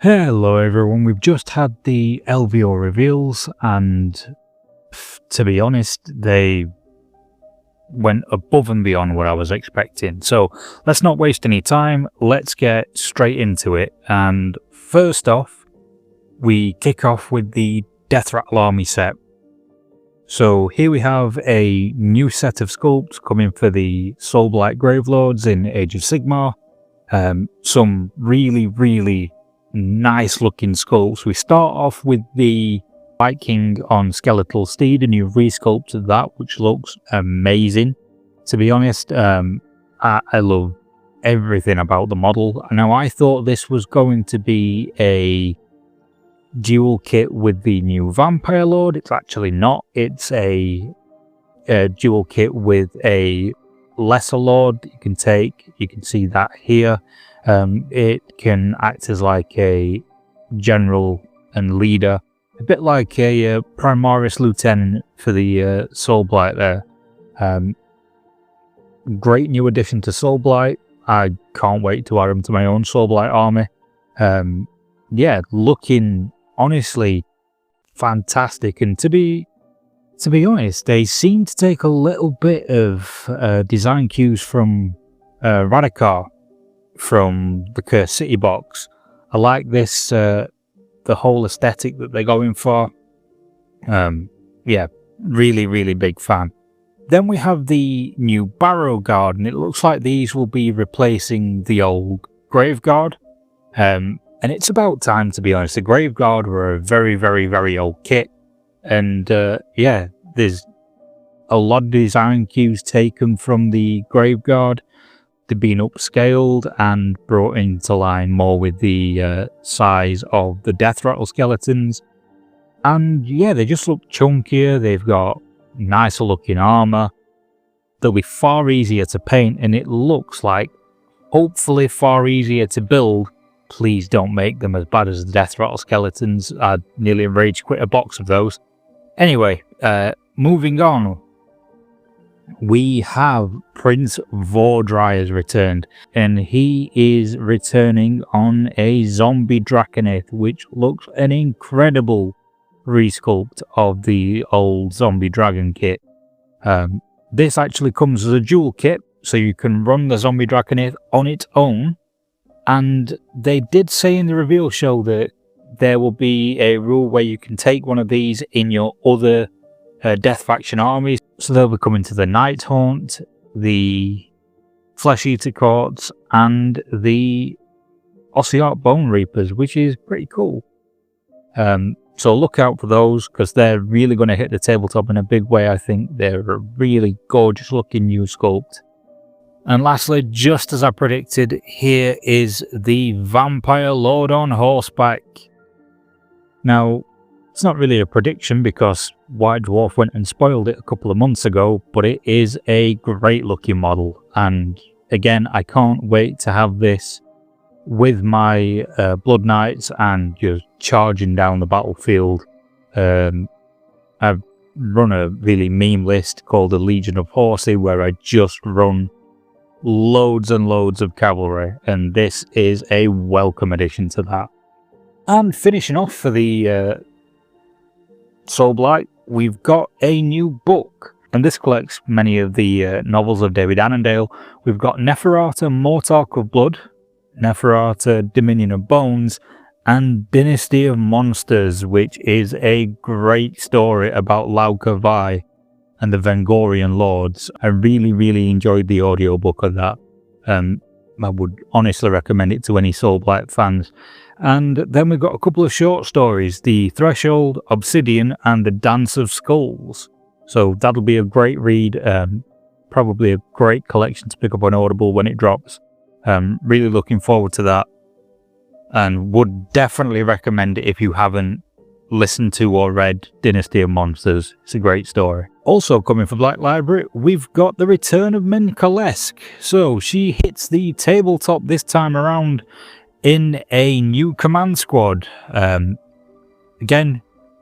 Hello everyone, we've just had the LVO reveals and to be honest, they went above and beyond what I was expecting. So let's not waste any time, let's get straight into it. And first off, we kick off with the Deathrattle army set. So here we have a new set of sculpts coming for the Soulblight Gravelords in Age of Sigmar. Some really nice looking sculpts. We start off with the Wight King on skeletal steed, and you've resculpted that, which looks amazing. To be honest, I love everything about the model. Now, I thought this was going to be a dual kit with the new Vampire Lord. It's actually not. It's a dual kit with a lesser lord that you can take. You can see that here. It can act as like a general and leader, a bit like a Primaris Lieutenant for the Soulblight there. Great new addition to Soulblight. I can't wait to add them to my own Soulblight army. Yeah, looking honestly fantastic. And to be honest, they seem to take a little bit of design cues from Radikar from the Cursed City box. I like this, the whole aesthetic that they're going for. Yeah, really big fan. Then we have the new Barrow Guard, and it looks like these will be replacing the old Grave Guard. And it's about time, to be honest. The Grave Guard were a very old kit. And yeah, there's a lot of design cues taken from the Grave Guard. They've been upscaled and brought into line more with the size of the deathrattle skeletons. And yeah, they just look chunkier. They've got nicer looking armor. They'll be far easier to paint, and it looks like hopefully far easier to build. Please don't make them as bad as the deathrattle skeletons. I'd nearly rage quit a box of those. Anyway, moving on. We have Prince Vhordrai has returned, and he is returning on a zombie Draconith, which looks an incredible resculpt of the old zombie dragon kit. This actually comes as a dual kit, so you can run the zombie Draconith on its own. And they did say in the reveal show that there will be a rule where you can take one of these in your other Death Faction armies. So they'll be coming to the Night Haunt, the Flesh Eater Courts, and the Ossiarch Bone Reapers, which is pretty cool. So look out for those, because they're really going to hit the tabletop in a big way. I think they're a really gorgeous looking new sculpt. And lastly, just as I predicted, here is the Vampire Lord on horseback. Now, it's not really a prediction because White Dwarf went and spoiled it a couple of months ago, but it is a great looking model. And again, I can't wait to have this with my Blood Knights and just charging down the battlefield. I've run a really meme list called the Legion of Horsey, where I just run loads and loads of cavalry, and this is a welcome addition to that. And finishing off for the Soulblight, we've got a new book, and this collects many of the novels of David Annandale. We've got Neferata, Mortarch of Blood, Neferata, Dominion of Bones, and Dynasty of Monsters, which is a great story about Laukavai and the Vengorian Lords. I really enjoyed the audiobook of that. I would honestly recommend it to any Soulblight fans. And then we've got a couple of short stories, The Threshold, Obsidian, and The Dance of Skulls. So that'll be a great read, probably a great collection to pick up on Audible when it drops. Really looking forward to that, and would definitely recommend it if you haven't listened to or read Dynasty of Monsters. It's a great story. Also coming from Black Library, we've got the return of Minka Lesk. So she hits the tabletop this time around in a new command squad. Again,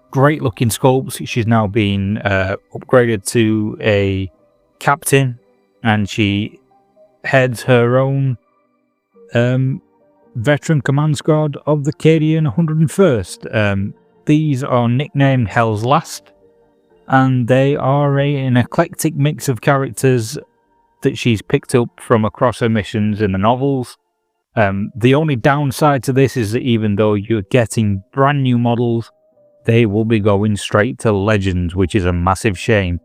great looking sculpts. She's now been upgraded to a captain, and she heads her own veteran command squad of the Cadian 101st. These are nicknamed Hell's Last, and they are an eclectic mix of characters that she's picked up from across her missions in the novels. The only downside to this is that even though you're getting brand new models, they will be going straight to Legends, which is a massive shame.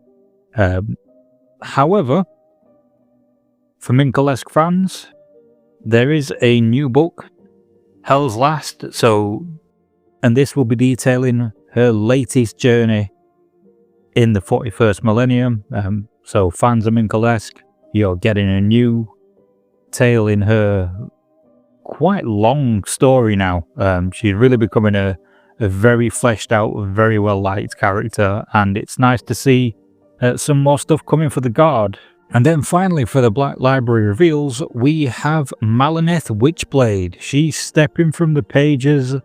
However, for Minka Lesk fans, there is a new book, Hell's Last, and this will be detailing her latest journey in the 41st millennium. So fans of Minka Lesk, you're getting a new tale in her quite long story now. She's really becoming a very fleshed out, very well liked character, and it's nice to see some more stuff coming for the Guard. And then finally, for the Black Library reveals, we have Malineth Witchblade. She's stepping from the pages,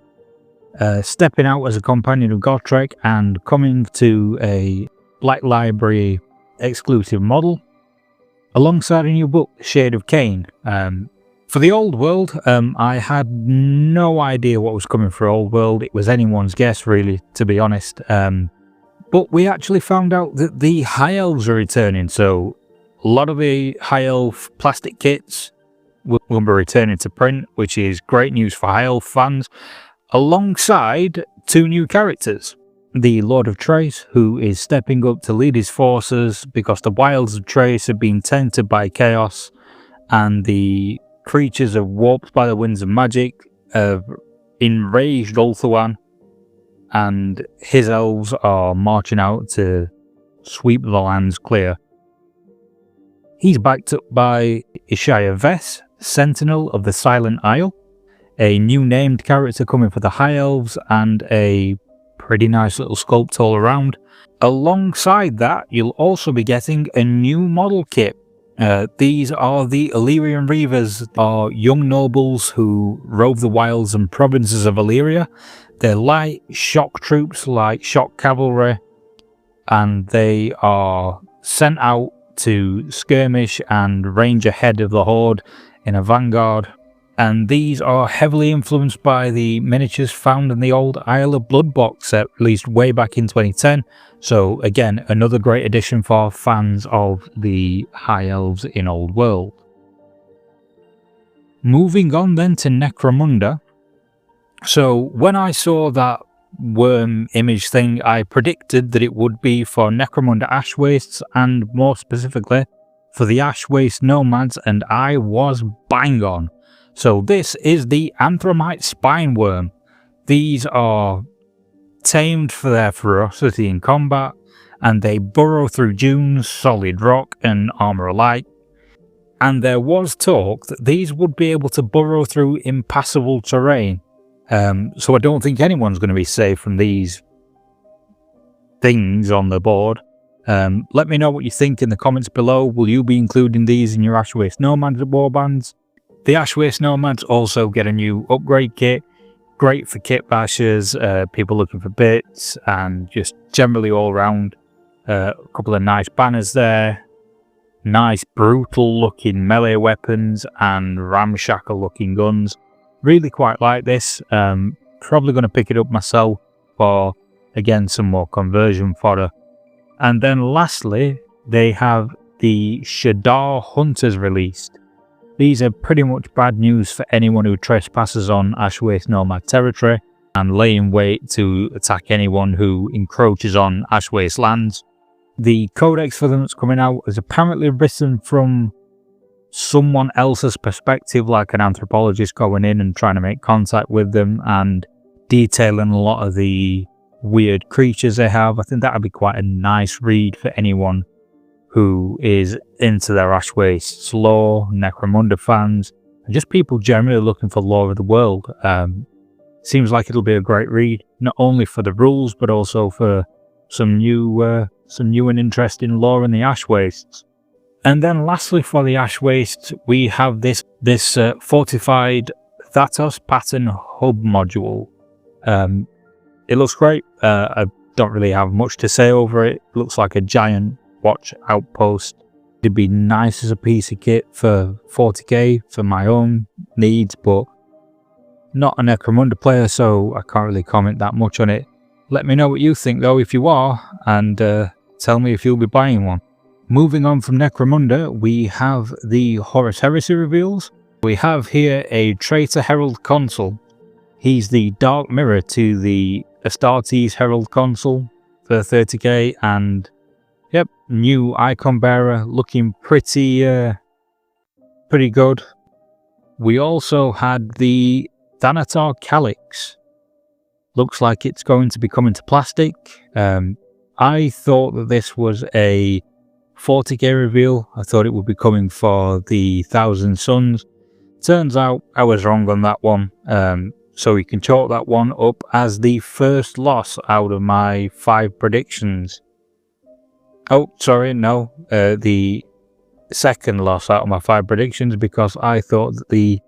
stepping out as a companion of Gotrek and coming to a Black Library exclusive model, alongside a new book, Shade of Cain. For the Old World, I had no idea what was coming for Old World. It was anyone's guess, really, to be honest. But we actually found out that the High Elves are returning, so a lot of the High Elf plastic kits will be returning to print, which is great news for High Elf fans, alongside two new characters. The Lord of Trace, who is stepping up to lead his forces because the wilds of Trace have been tainted by chaos, and the creatures are warped by the winds of magic, have enraged Ulthuan, and his elves are marching out to sweep the lands clear. He's backed up by Ishaya Vess, Sentinel of the Silent Isle, a new named character coming for the High Elves, and a pretty nice little sculpt all around. Alongside that, you'll also be getting a new model kit. These are the Illyrian Reavers, are young nobles who rove the wilds and provinces of Illyria. They're light shock troops, like shock cavalry, and they are sent out to skirmish and range ahead of the Horde in a vanguard. And these are heavily influenced by the miniatures found in the old Isle of Blood box set released way back in 2010. So again, another great addition for fans of the High Elves in Old World. Moving on then to Necromunda. So when I saw that worm image thing, I predicted that it would be for Necromunda Ash Wastes, and more specifically for the Ash Waste Nomads, and I was bang on. So this is the Anthromite Spine Worm. These are tamed for their ferocity in combat, and they burrow through dunes, solid rock and armour alike. And there was talk that these would be able to burrow through impassable terrain. So I don't think anyone's going to be safe from these things on the board. Let me know what you think in the comments below. Will you be including these in your Ash Waste Nomads warbands? The Ash Waste Nomads also get a new upgrade kit, great for kit bashers, people looking for bits, and just generally all round. A couple of nice banners there, nice brutal looking melee weapons and ramshackle looking guns. Really quite like this. Probably going to pick it up myself for, again, some more conversion fodder. And then lastly, they have the Shadar Hunters released. These are pretty much bad news for anyone who trespasses on Ash Waste Nomad territory and lay in wait to attack anyone who encroaches on Ash Waste lands. The codex for them that's coming out is apparently written from someone else's perspective, like an anthropologist going in and trying to make contact with them and detailing a lot of the weird creatures they have. I think that would be quite a nice read for anyone who is into their Ash Wastes lore, Necromunda fans, and just people generally looking for lore of the world. Seems like it'll be a great read, not only for the rules, but also for some new and interesting lore in the Ash Wastes. And then lastly for the Ash Wastes, we have this fortified Thatos pattern hub module. It looks great. I don't really have much to say over it. It looks like a giant watch outpost. It'd be nice as a piece of kit for 40k for my own needs, but Not a Necromunda player, so I can't really comment that much on it. Let me know what you think though if you are, and tell me if you'll be buying one. Moving on from Necromunda, we have the Horus heresy reveals. We have here a Traitor Herald Consul. He's the dark mirror to the Astartes Herald Consul for 30k, and yep, new icon bearer, looking pretty good. We also had the Thanatar Calyx. Looks like it's going to be coming to plastic. I thought that this was a 40k reveal. I thought it would be coming for the Thousand Suns. Turns out I was wrong on that one. So you can chalk that one up as the first loss out of my 5 predictions. Oh, sorry, no. The second loss out of my 5 predictions, because I thought that the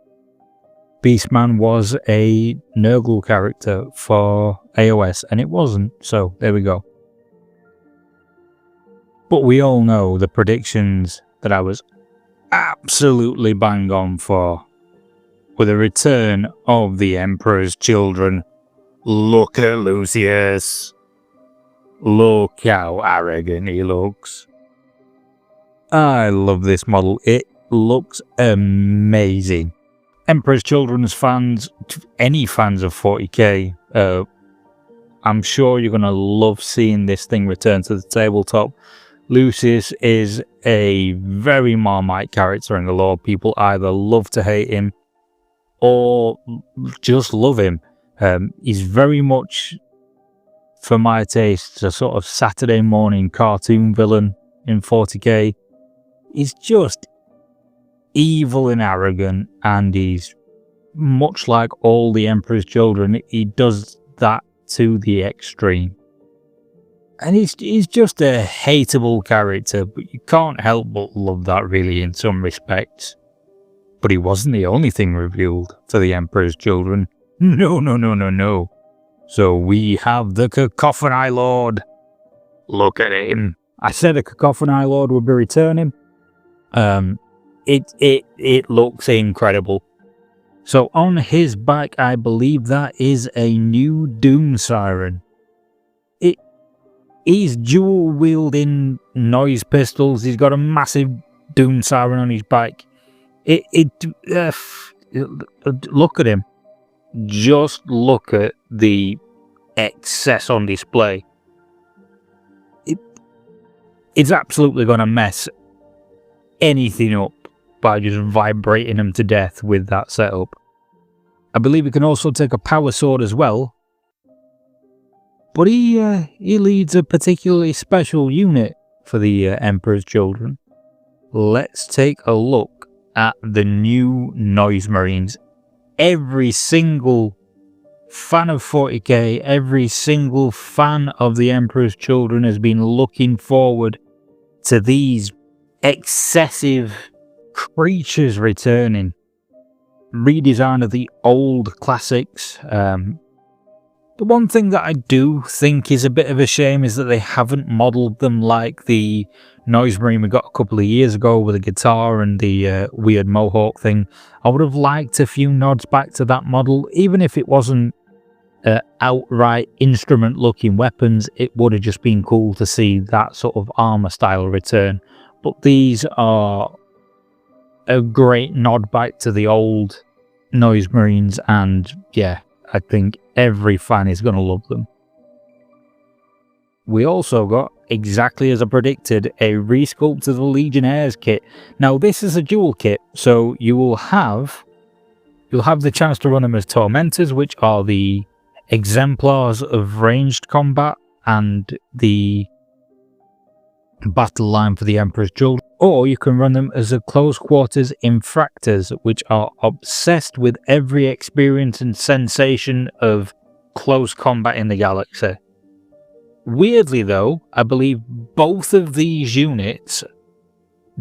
Beastman was a Nurgle character for AOS, and it wasn't, so there we go. But we all know the predictions that I was absolutely bang on for. With the return of the Emperor's Children. Look at Lucius. Look how arrogant he looks. I love this model. It looks amazing. Emperor's Children's fans, any fans of 40k, I'm sure you're going to love seeing this thing return to the tabletop. Lucius is a very Marmite character in the lore. People either love to hate him or just love him. He's very much, for my taste, a sort of Saturday morning cartoon villain in 40k. He's just evil and arrogant, and he's much like all the Emperor's Children. He does that to the extreme. And he's just a hateable character, but you can't help but love that really in some respects. But he wasn't the only thing revealed for the Emperor's Children. No. So we have the Cacophony Lord. Look at him. I said a Cacophony Lord would be returning. It looks incredible. So on his back, I believe that is a new Doom Siren. He's dual wielding noise pistols. He's got a massive Doom Siren on his back. Look at him. Just look at the excess on display. It's absolutely going to mess anything up by just vibrating them to death with that setup. I believe he can also take a power sword as well. But he leads a particularly special unit for the Emperor's Children. Let's take a look at the new Noise Marines. Every single fan of 40k, every single fan of the Emperor's Children has been looking forward to these excessive creatures returning. Redesign of the old classics. The one thing that I do think is a bit of a shame is that they haven't modelled them like the Noise Marine we got a couple of years ago with the guitar and the weird mohawk thing. I would have liked a few nods back to that model, even if it wasn't outright instrument-looking weapons. It would have just been cool to see that sort of armour style return. But these are a great nod back to the old Noise Marines, and yeah, I think every fan is going to love them. We also got, exactly as I predicted, a resculpt of the Legionnaires kit. Now this is a dual kit, so you'll have the chance to run them as Tormentors, which are the exemplars of ranged combat and the battle line for the Emperor's Children, or you can run them as a close quarters Infractors, which are obsessed with every experience and sensation of close combat in the galaxy. Weirdly though, I believe both of these units,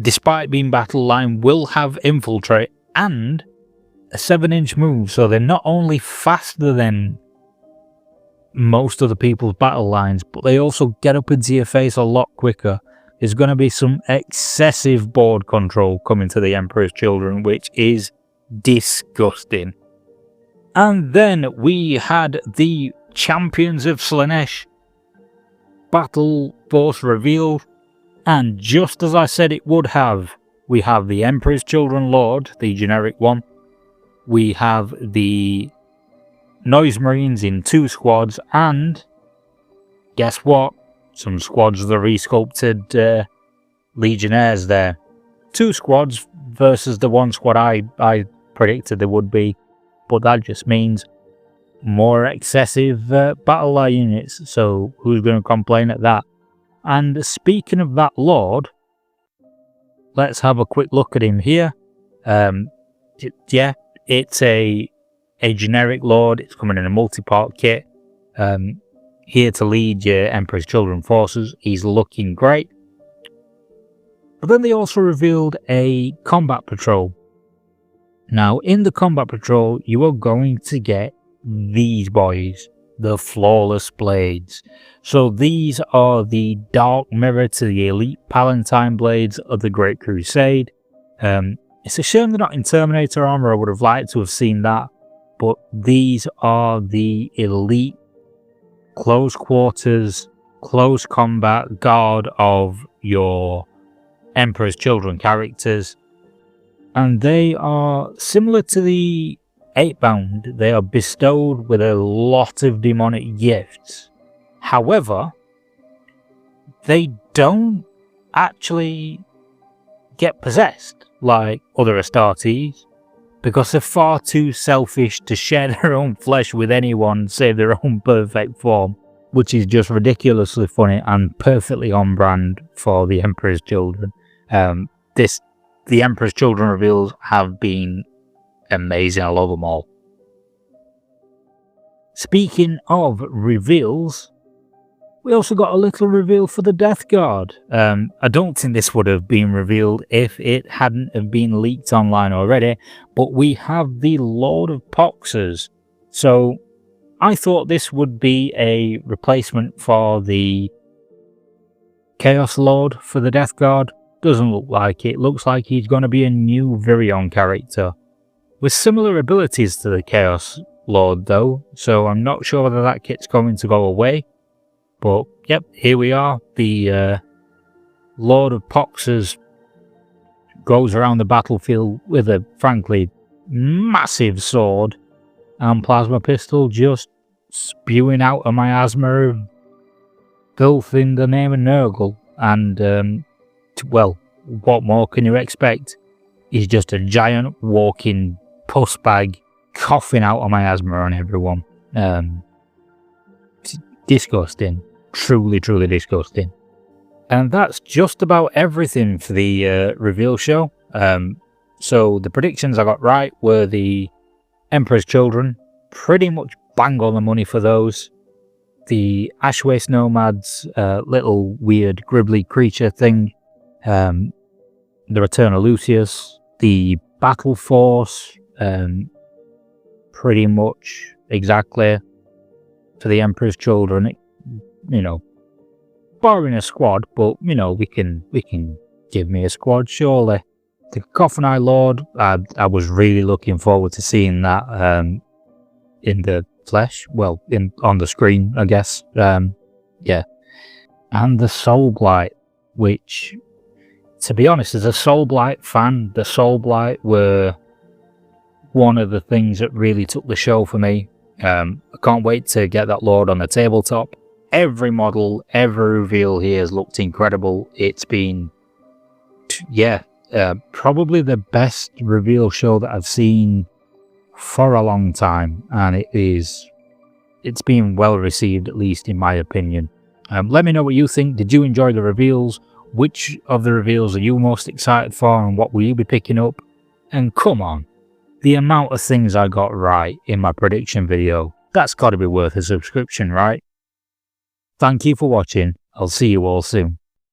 despite being battle line, will have Infiltrate and a 7-inch move, so they're not only faster than most of the people's battle lines, but they also get up into your face a lot quicker. There's going to be some excessive board control coming to the Emperor's Children, which is disgusting. And then we had the Champions of Slaanesh battle force revealed, and just as I said it would have, we have the Emperor's Children Lord, the generic one. We have the Noise Marines in 2 squads, and guess what? Some squads of the resculpted Legionnaires there. 2 squads versus the 1 squad I predicted there would be, but that just means more excessive battle line units, so who's going to complain at that? And speaking of that Lord, let's have a quick look at him here. Yeah, it's a generic Lord. It's coming in a multi-part kit. Here to lead your Emperor's Children forces. He's looking great. But then they also revealed a combat patrol. Now, in the combat patrol, you are going to get these boys, the Flawless Blades. So these are the dark mirror to the elite Palatine Blades of the Great Crusade. It's a shame they're not in Terminator armor. I would have liked to have seen that. But these are the elite close quarters, close combat guard of your Emperor's Children characters. And they are similar to the 8-bound. They are bestowed with a lot of demonic gifts. However, they don't actually get possessed like other Astartes, because they're far too selfish to share their own flesh with anyone save their own perfect form, which is just ridiculously funny and perfectly on brand for the Emperor's Children. The Emperor's Children reveals have been amazing. I love them all. Speaking of reveals, we also got a little reveal for the Deathguard. I don't think this would have been revealed if it hadn't have been leaked online already, but we have the Lord of Poxers. So I thought this would be a replacement for the Chaos Lord for the Deathguard. Doesn't look like it. Looks like he's going to be a new Virion character with similar abilities to the Chaos Lord though, so I'm not sure whether that kit's going to go away. But yep, here we are. The Lord of Poxers goes around the battlefield with a frankly massive sword and plasma pistol, just spewing out a miasma of filth in the name of Nurgle. And well, what more can you expect? He's just a giant walking pus bag coughing out a miasma on everyone. Disgusting. Truly, truly disgusting. And that's just about everything for the reveal show. So the predictions I got right were the Emperor's Children. Pretty much bang on the money for those. The Ash Waste Nomads, little weird gribbly creature thing. The Return of Lucius. The Battle Force. Pretty much exactly for the Emperor's Children. You know, borrowing a squad, but you know, we can give me a squad surely. The Coffin Eye Lord, I was really looking forward to seeing that in the flesh, well, on the screen, I guess. Yeah, and the Soulblight, which, to be honest, as a Soulblight fan, the Soulblight were one of the things that really took the show for me. I can't wait to get that Lord on the tabletop. Every model, every reveal here has looked incredible. It's been, yeah, probably the best reveal show that I've seen for a long time, and it's been well received, at least in my opinion. Let me know what you think. Did you enjoy the reveals? Which of the reveals are you most excited for, and what will you be picking up? And come on, the amount of things I got right in my prediction video, that's got to be worth a subscription, right? Thank you for watching. I'll see you all soon.